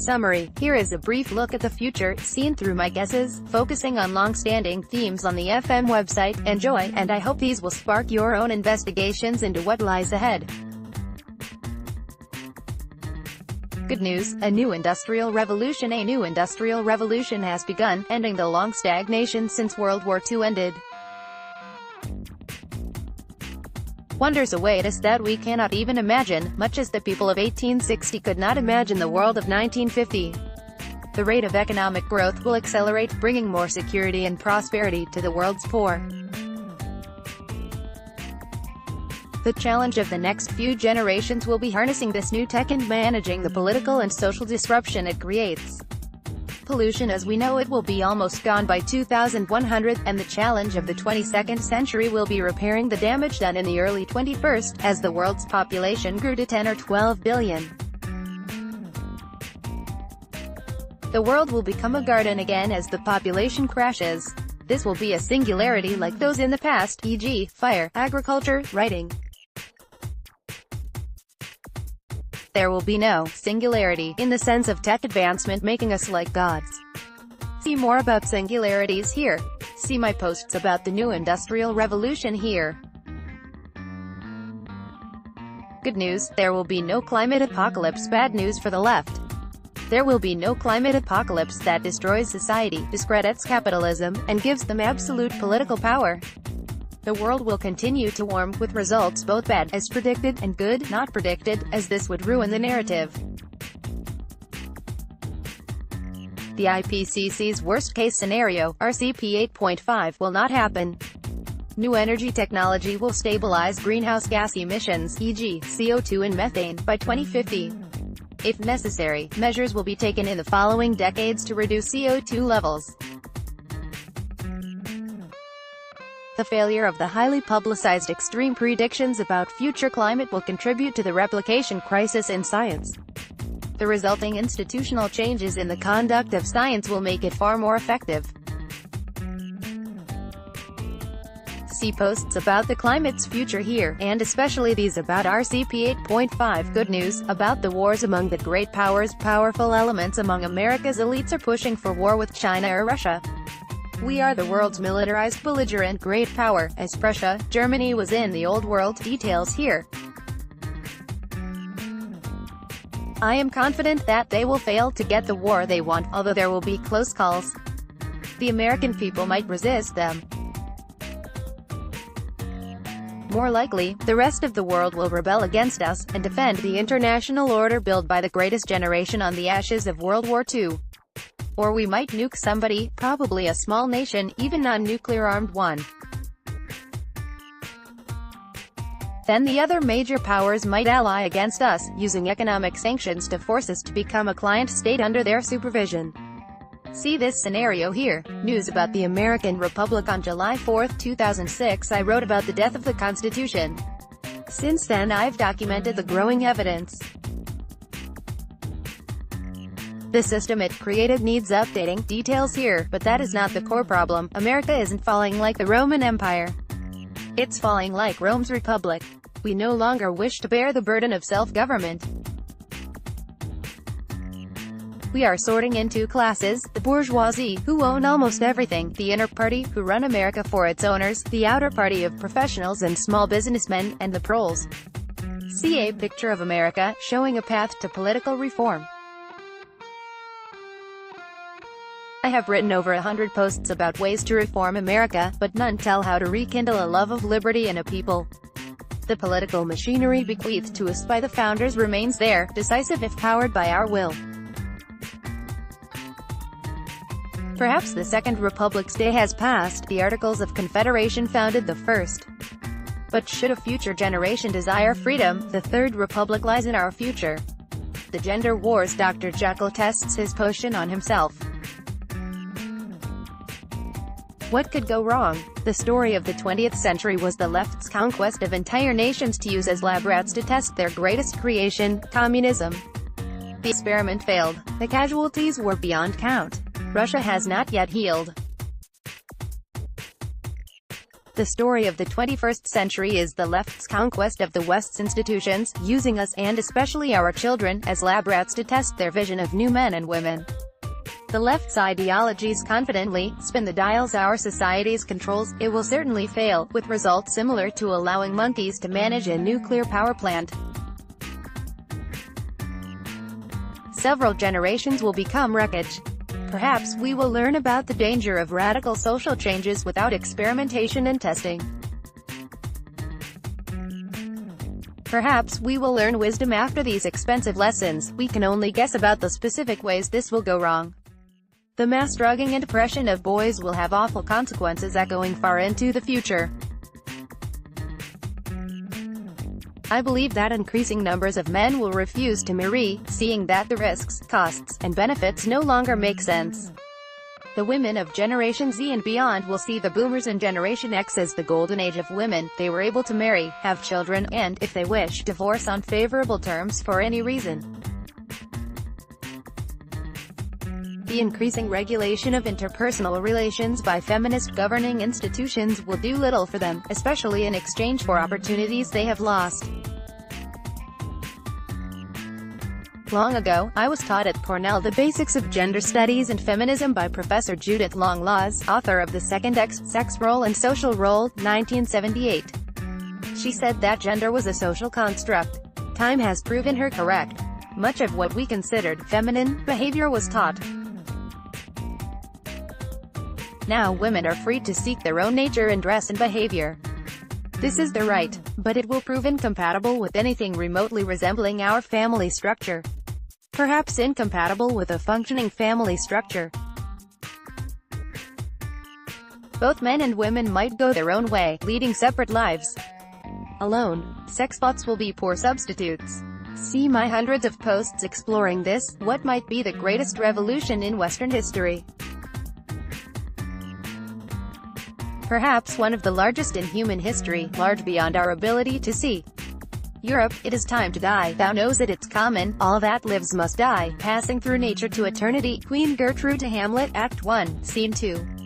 Summary: here is a brief look at the future, seen through my guesses, focusing on long-standing themes on the FM website. Enjoy, and I hope these will spark your own investigations into what lies ahead. Good news: a new industrial revolution. A new industrial revolution has begun, ending the long stagnation since World War II ended. Wonders await us that we cannot even imagine, much as the people of 1860 could not imagine the world of 1950. The rate of economic growth will accelerate, bringing more security and prosperity to the world's poor. The challenge of the next few generations will be harnessing this new tech and managing the political and social disruption it creates. Pollution as we know it will be almost gone by 2100, and the challenge of the 22nd century will be repairing the damage done in the early 21st, as the world's population grew to 10 or 12 billion. The world will become a garden again as the population crashes. This will be a singularity like those in the past, e.g., fire, agriculture, writing. There will be no singularity, in the sense of tech advancement making us like gods. See more about singularities here. See my posts about the new industrial revolution here. Good news: there will be no climate apocalypse. Bad news for the left: there will be no climate apocalypse that destroys society, discredits capitalism, and gives them absolute political power. The world will continue to warm, with results both bad, as predicted, and good, not predicted, as this would ruin the narrative. The IPCC's worst-case scenario, RCP 8.5, will not happen. New energy technology will stabilize greenhouse gas emissions, e.g., CO2 and methane, by 2050. If necessary, measures will be taken in the following decades to reduce CO2 levels. The failure of the highly publicized extreme predictions about future climate will contribute to the replication crisis in science. The resulting institutional changes in the conduct of science will make it far more effective. See posts about the climate's future here, and especially these about RCP 8.5. Good news: about the wars among the great powers. Powerful elements among America's elites are pushing for war with China or Russia. We are the world's militarized belligerent great power, as Prussia, Germany was in the old world. Details here. I am confident that they will fail to get the war they want, although there will be close calls. The American people might resist them. More likely, the rest of the world will rebel against us, and defend the international order built by the greatest generation on the ashes of World War II. Or we might nuke somebody, probably a small nation, even non-nuclear armed one. Then the other major powers might ally against us, using economic sanctions to force us to become a client state under their supervision. See this scenario here. News about the American Republic. On July 4, 2006, I wrote about the death of the Constitution. Since then I've documented the growing evidence. The system it created needs updating. Details here, but that is not the core problem. America isn't falling like the Roman Empire. It's falling like Rome's Republic. We no longer wish to bear the burden of self-government. We are sorting into classes: the bourgeoisie, who own almost everything; the inner party, who run America for its owners; the outer party of professionals and small businessmen; and the proles. See a picture of America, showing a path to political reform. I have written over 100 posts about ways to reform America, but none tell how to rekindle a love of liberty in a people. The political machinery bequeathed to us by the founders remains there, decisive if powered by our will. Perhaps the Second Republic's day has passed. The Articles of Confederation founded the First. But should a future generation desire freedom, the Third Republic lies in our future. The gender wars. Dr. Jekyll tests his potion on himself. What could go wrong? The story of the 20th century was the left's conquest of entire nations to use as lab rats to test their greatest creation, communism. The experiment failed. The casualties were beyond count. Russia has not yet healed. The story of the 21st century is the left's conquest of the West's institutions, using us, and especially our children, as lab rats to test their vision of new men and women. The left's ideologies confidently spin the dials our society's controls. It will certainly fail, with results similar to allowing monkeys to manage a nuclear power plant. Several generations will become wreckage. Perhaps we will learn about the danger of radical social changes without experimentation and testing. Perhaps we will learn wisdom after these expensive lessons. We can only guess about the specific ways this will go wrong. The mass drugging and oppression of boys will have awful consequences echoing far into the future. I believe that increasing numbers of men will refuse to marry, seeing that the risks, costs, and benefits no longer make sense. The women of Generation Z and beyond will see the boomers and Generation X as the golden age of women. They were able to marry, have children, and, if they wish, divorce on favorable terms for any reason. The increasing regulation of interpersonal relations by feminist governing institutions will do little for them, especially in exchange for opportunities they have lost. Long ago, I was taught at Cornell the basics of gender studies and feminism by Professor Judith Long Laws, author of The Second X, Sex Role and Social Role, 1978. She said that gender was a social construct. Time has proven her correct. Much of what we considered feminine behavior was taught. Now women are free to seek their own nature in dress and behavior. This is their right, but it will prove incompatible with anything remotely resembling our family structure. Perhaps incompatible with a functioning family structure. Both men and women might go their own way, leading separate lives. Alone, sex bots will be poor substitutes. See my hundreds of posts exploring this, what might be the greatest revolution in Western history. Perhaps one of the largest in human history, large beyond our ability to see. Europe, it is time to die, thou knows it, it's common, all that lives must die, passing through nature to eternity. Queen Gertrude to Hamlet, Act 1, Scene 2.